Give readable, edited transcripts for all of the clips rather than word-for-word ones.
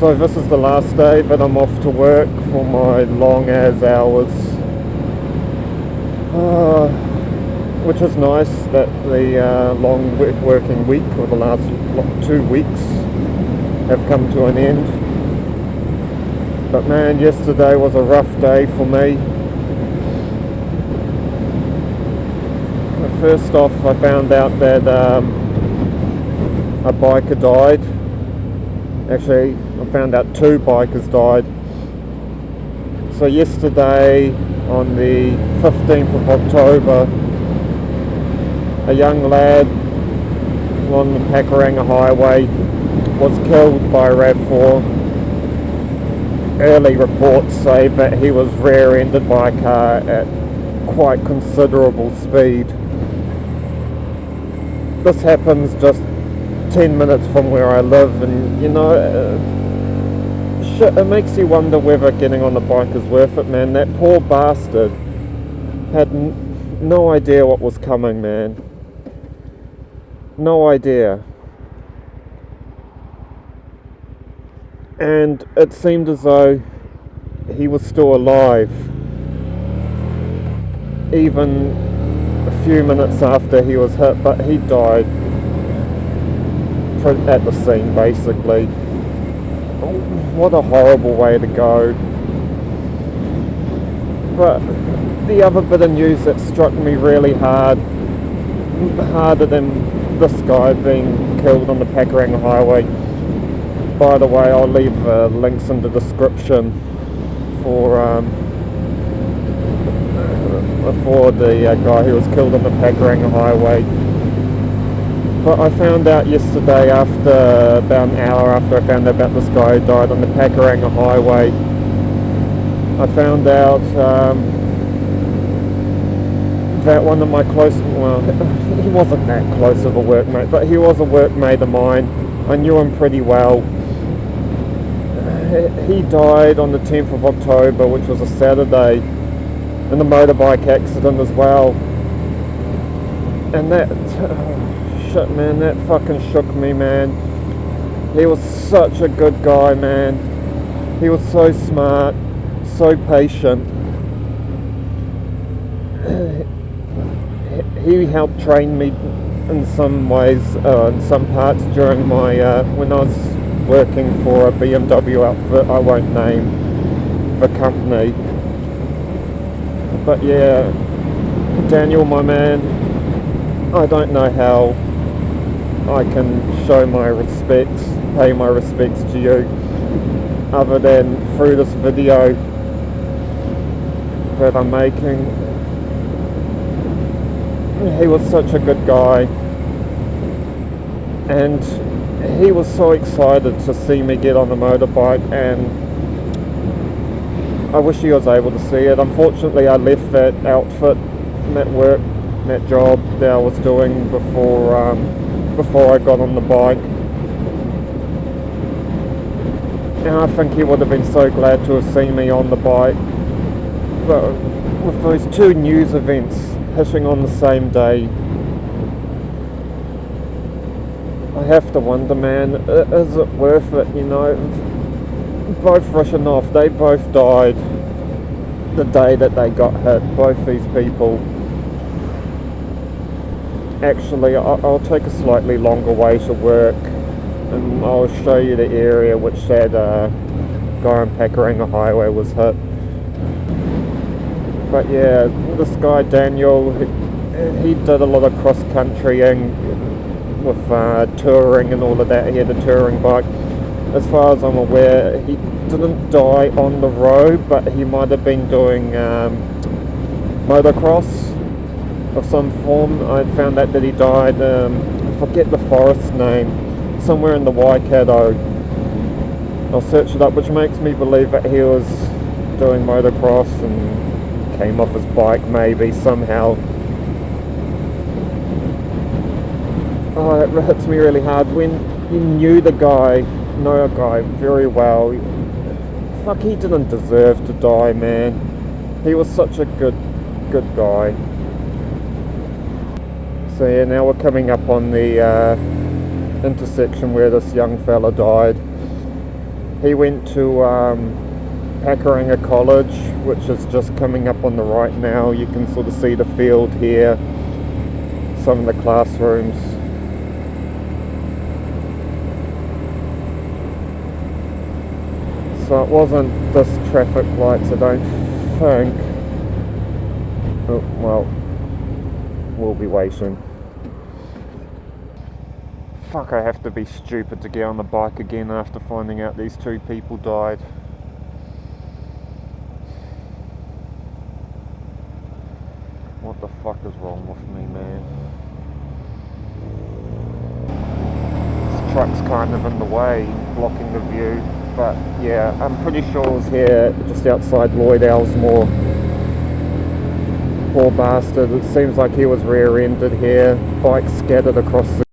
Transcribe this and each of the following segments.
So this is the last day that I'm off to work for my long as hours, which is nice that the long working week, or the last 2 weeks, have come to an end. But man, yesterday was a rough day for me. First off, I found out that a biker died. Actually, I found out 2 bikers died. So yesterday, on the 15th of October, a young lad on the Pakuranga Highway was killed by RAV4. Early reports say that he was rear-ended by a car at quite considerable speed. This happens just 10 minutes from where I live, and you know, shit, it makes you wonder whether getting on the bike is worth it, man. That poor bastard had no idea what was coming, man. No idea. And it seemed as though he was still alive, even a few minutes after he was hit, but he died at the scene, basically. What a horrible way to go. But the other bit of news that struck me really hard, harder than this guy being killed on the Pakuranga Highway. By the way, I'll leave links in the description for the guy who was killed on the Pakuranga Highway. But I found out yesterday, after about an hour after I found out about this guy who died on the Pakuranga Highway, I found out that one of my close, well, he wasn't that close of a workmate, but he was a workmate of mine. I knew him pretty well. He died on the 10th of October, which was a Saturday, in a motorbike accident as well. And that, shit, man, that fucking shook me, man. He was such a good guy, man. He was so smart, so patient. He helped train me in some ways, in some parts during my, when I was working for a BMW outfit. I won't name the company. But yeah, Daniel, my man, I don't know how I can show my respects, pay my respects to you, other than through this video that I'm making. He was such a good guy, and he was so excited to see me get on the motorbike, and I wish he was able to see it. Unfortunately, I left that outfit, that work, that job that I was doing before I got on the bike. And I think he would have been so glad to have seen me on the bike. But with those 2 news events hitting on the same day, I have to wonder, man, is it worth it, you know? Both rushing off, they both died the day that they got hit, both these people. Actually, I'll take a slightly longer way to work, and I'll show you the area which that guy on Pakuranga Highway was hit. But yeah, this guy Daniel, he did a lot of cross-countrying with touring and all of that. He had a touring bike. As far as I'm aware, he didn't die on the road, but he might have been doing motocross of some form. I found out that he died, I forget the forest name, somewhere in the Waikato. I'll search it up, which makes me believe that he was doing motocross and came off his bike maybe somehow. Oh, it hits me really hard when you know a guy very well. Fuck, he didn't deserve to die, man. He was such a good guy. So yeah, now we're coming up on the intersection where this young fella died. He went to Pakuranga College, which is just coming up on the right now. You can sort of see the field here, some of the classrooms. So it wasn't this traffic lights, I don't think. Oh, well, we'll be waiting. Fuck, I have to be stupid to get on the bike again after finding out these 2 people died. What the fuck is wrong with me, man? This truck's kind of in the way, blocking the view. But yeah, I'm pretty sure it was here, just outside Lloyd Elsmore. Poor bastard, it seems like he was rear-ended here. Bike scattered across the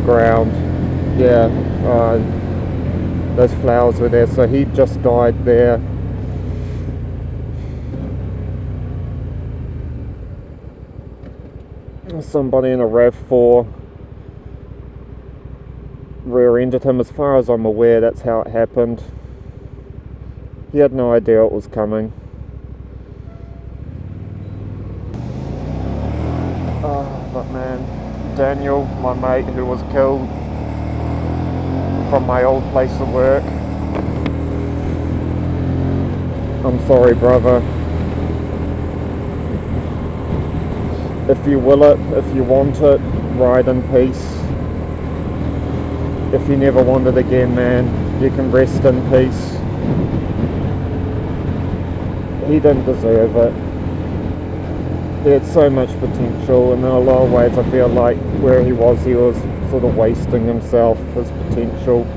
ground. Yeah, those flowers were there, so he just died there. Somebody in a RAV4 rear-ended him. As far as I'm aware, that's how it happened. He had no idea it was coming. But man, Daniel, my mate who was killed from my old place of work, I'm sorry, brother. If you will it, if you want it, ride in peace. If you never want it again, man, you can rest in peace. He didn't deserve it. He had so much potential, and in a lot of ways I feel like where he was sort of wasting himself, his potential.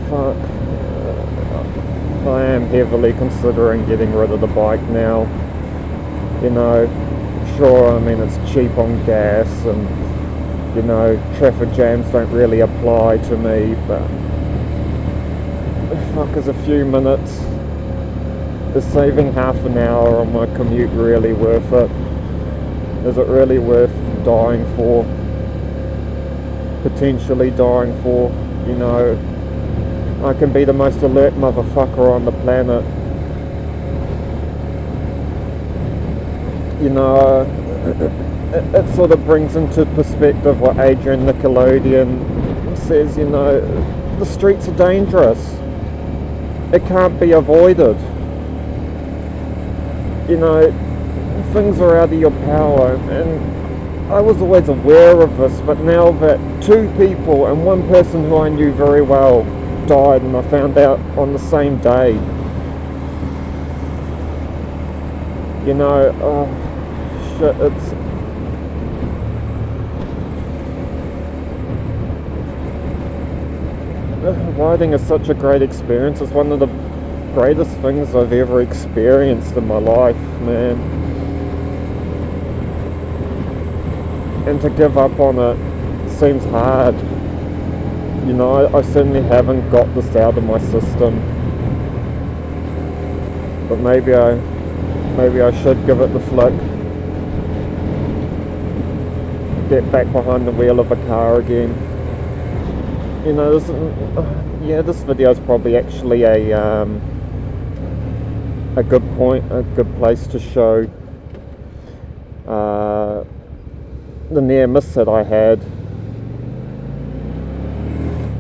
Fuck. I am heavily considering getting rid of the bike now. You know, sure, I mean it's cheap on gas, and you know, traffic jams don't really apply to me, but fuck, is a few minutes, is saving half an hour on my commute really worth it? Is it really worth dying for? Potentially dying for, you know? I can be the most alert motherfucker on the planet. You know, it sort of brings into perspective what Adrian Nickelodeon says, you know, the streets are dangerous. It can't be avoided. You know, things are out of your power, and I was always aware of this, but now that 2 people and 1 person who I knew very well died, and I found out on the same day, you know, oh shit, it's riding is such a great experience. It's one of the greatest things I've ever experienced in my life, man. And to give up on it seems hard. You know, I certainly haven't got this out of my system. But maybe I should give it the flick. Get back behind the wheel of a car again. You know, this video is probably actually a good point, a good place to show the near miss that I had.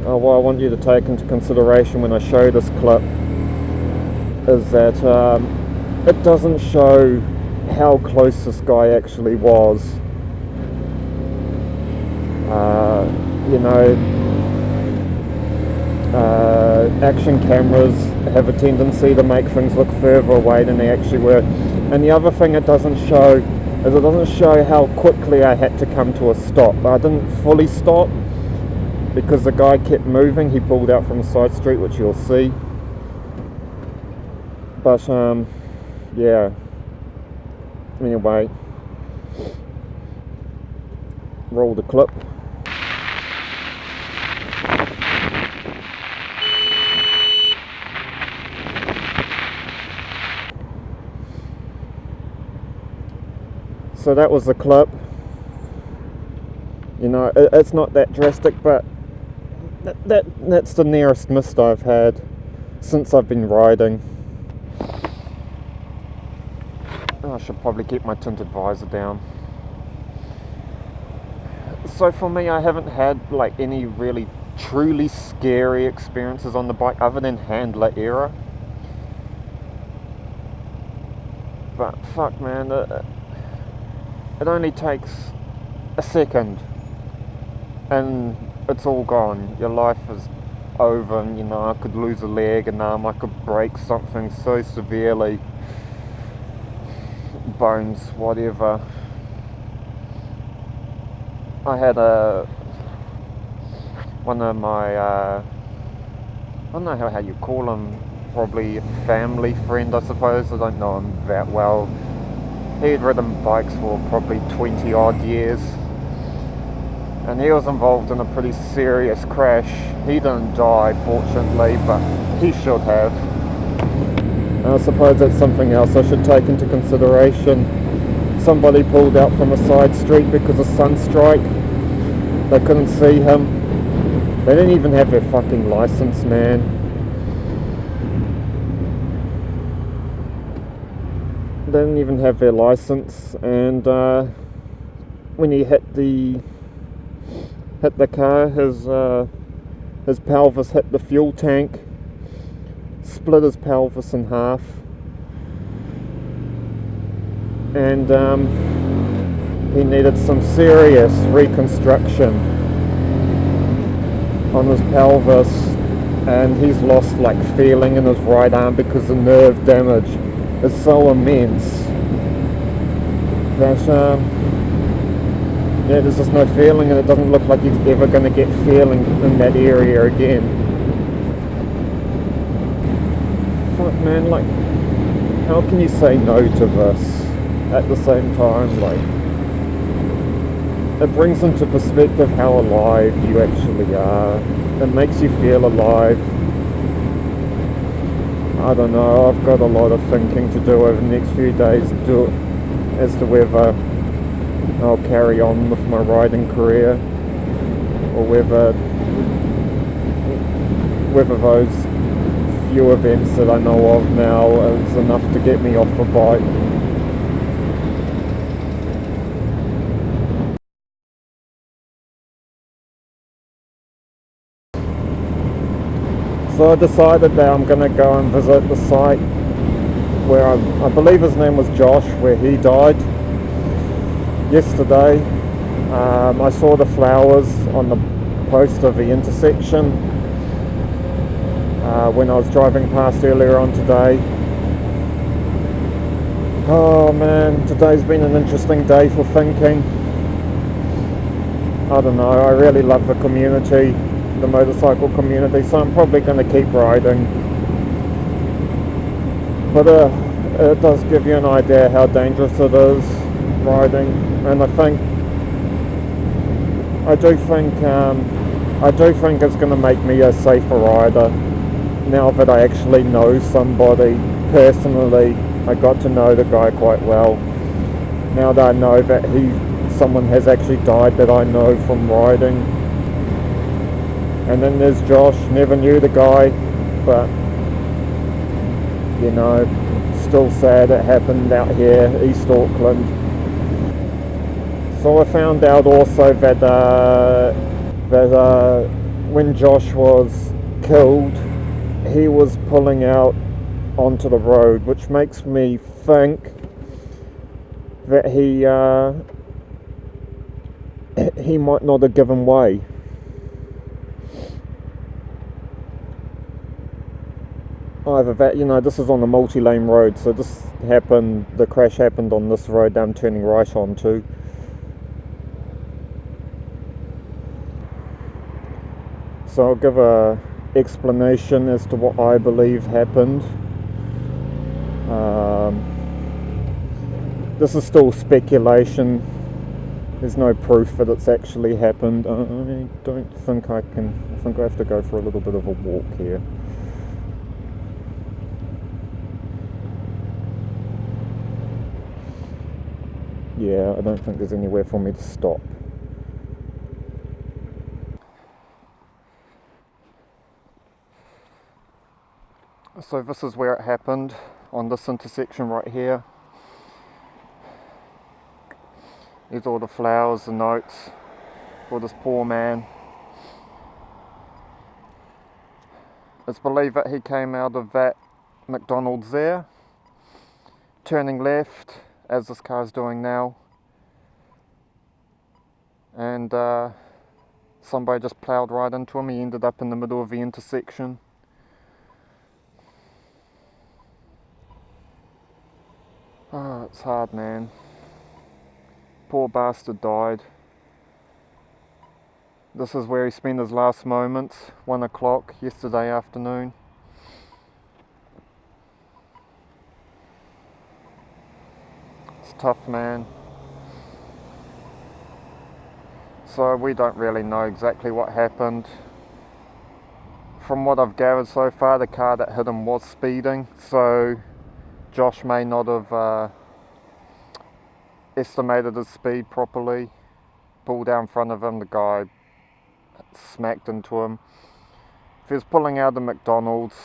What I want you to take into consideration when I show this clip is that it doesn't show how close this guy actually was. You know, action cameras have a tendency to make things look further away than they actually were. And the other thing it doesn't show is it doesn't show how quickly I had to come to a stop. I didn't fully stop because the guy kept moving. He pulled out from a side street, which you'll see. But yeah, anyway, roll the clip. So that was the clip. You know, it's not that drastic, but that's the nearest miss I've had since I've been riding. I should probably keep my tinted visor down. So for me, I haven't had like any really truly scary experiences on the bike other than handler error. But fuck man, it only takes a second and it's all gone. Your life is over, and you know, I could lose a leg, an arm, I could break something so severely, bones, whatever. I had one of my I don't know how you call him, probably a family friend I suppose, I don't know him that well. He had ridden bikes for probably 20 odd years, and he was involved in a pretty serious crash. He didn't die fortunately, but he should have. I suppose that's something else I should take into consideration. Somebody pulled out from a side street because of sunstrike. They couldn't see him. They didn't even have their fucking license, man. They didn't even have their license, and when he hit the car, his pelvis hit the fuel tank, split his pelvis in half, and he needed some serious reconstruction on his pelvis, and he's lost like feeling in his right arm because the nerve damage is so immense that yeah, there's just no feeling, and it doesn't look like he's ever going to get feeling in that area again. Fuck man, like, how can you say no to this at the same time? Like, it brings into perspective how alive you actually are. It makes you feel alive. I don't know, I've got a lot of thinking to do over the next few days as to whether I'll carry on with my riding career, or whether those few events that I know of now is enough to get me off the bike. So I decided that I'm going to go and visit the site where I believe his name was Josh, where he died yesterday. I saw the flowers on the post of the intersection when I was driving past earlier on today. Oh man, today's been an interesting day for thinking. I don't know, I really love the community, the motorcycle community, so I'm probably going to keep riding. But it does give you an idea how dangerous it is riding, and I do think it's going to make me a safer rider now that I actually know somebody personally. I got to know the guy quite well. Now that I know that someone has actually died that I know from riding. And then there's Josh. Never knew the guy, but you know, still sad it happened out here, East Auckland. So I found out also that when Josh was killed, he was pulling out onto the road, which makes me think that he might not have given way. Either that, you know, this is on a multi-lane road, so the crash happened on this road that I'm turning right onto. So I'll give a explanation as to what I believe happened. This is still speculation. There's no proof that it's actually happened. I don't think I can. I think I have to go for a little bit of a walk here. yeah, I don't think there's anywhere for me to stop. So this is where it happened, on this intersection right here. Here's all the flowers, the notes for this poor man. It's believed that he came out of that McDonald's there, turning left, as this car's doing now, and somebody just ploughed right into him. He ended up in the middle of the intersection. Oh, it's hard, man. Poor bastard died. This is where he spent his last moments, 1 o'clock yesterday afternoon. It's tough, man. So we don't really know exactly what happened. From what I've gathered so far, the car that hit him was speeding, so Josh may not have estimated his speed properly. Pulled out in front of him, the guy smacked into him. If he was pulling out of McDonald's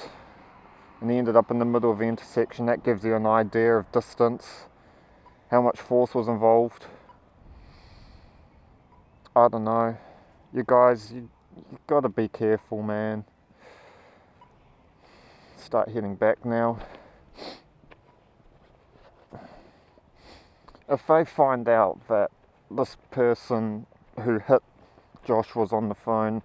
and he ended up in the middle of the intersection, that gives you an idea of distance, how much force was involved. I don't know. You guys, you gotta be careful, man. Start heading back now. If they find out that this person who hit Josh was on the phone,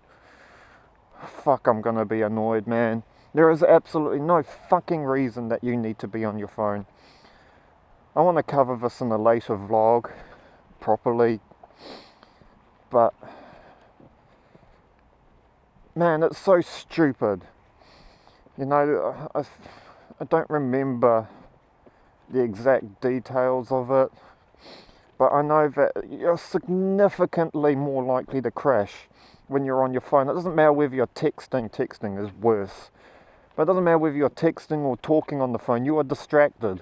fuck, I'm gonna be annoyed, man. There is absolutely no fucking reason that you need to be on your phone. I want to cover this in a later vlog properly, but man, it's so stupid. You know, I don't remember the exact details of it, but I know that you're significantly more likely to crash when you're on your phone. It doesn't matter whether you're texting is worse, but it doesn't matter whether you're texting or talking on the phone, you are distracted.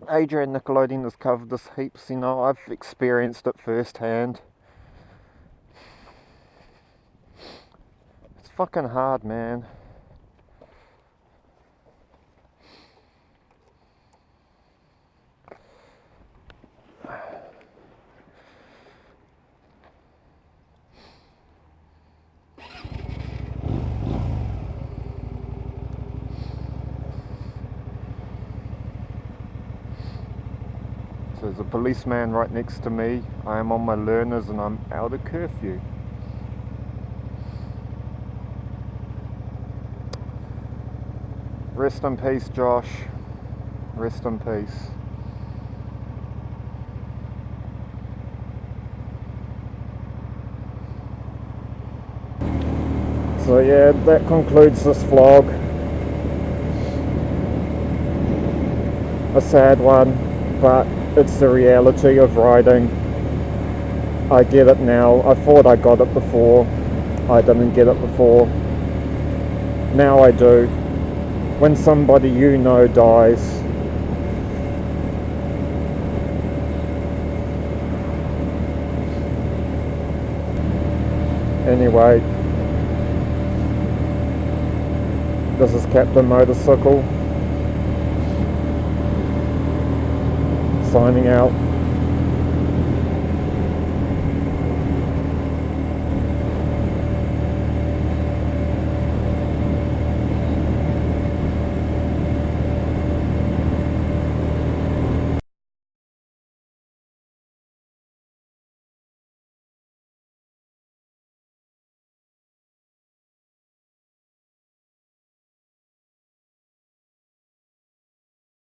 Adrian Nickelodeon has covered this heaps, you know, I've experienced it firsthand. It's fucking hard, man. So there's a policeman right next to me. I am on my learners and I'm out of curfew. Rest in peace, Josh. Rest in peace. So yeah, that concludes this vlog. A sad one, but it's the reality of riding. I get it now. I thought I got it before. I didn't get it before. Now I do. When somebody you know dies, anyway, this is Captain Motorcycle signing out.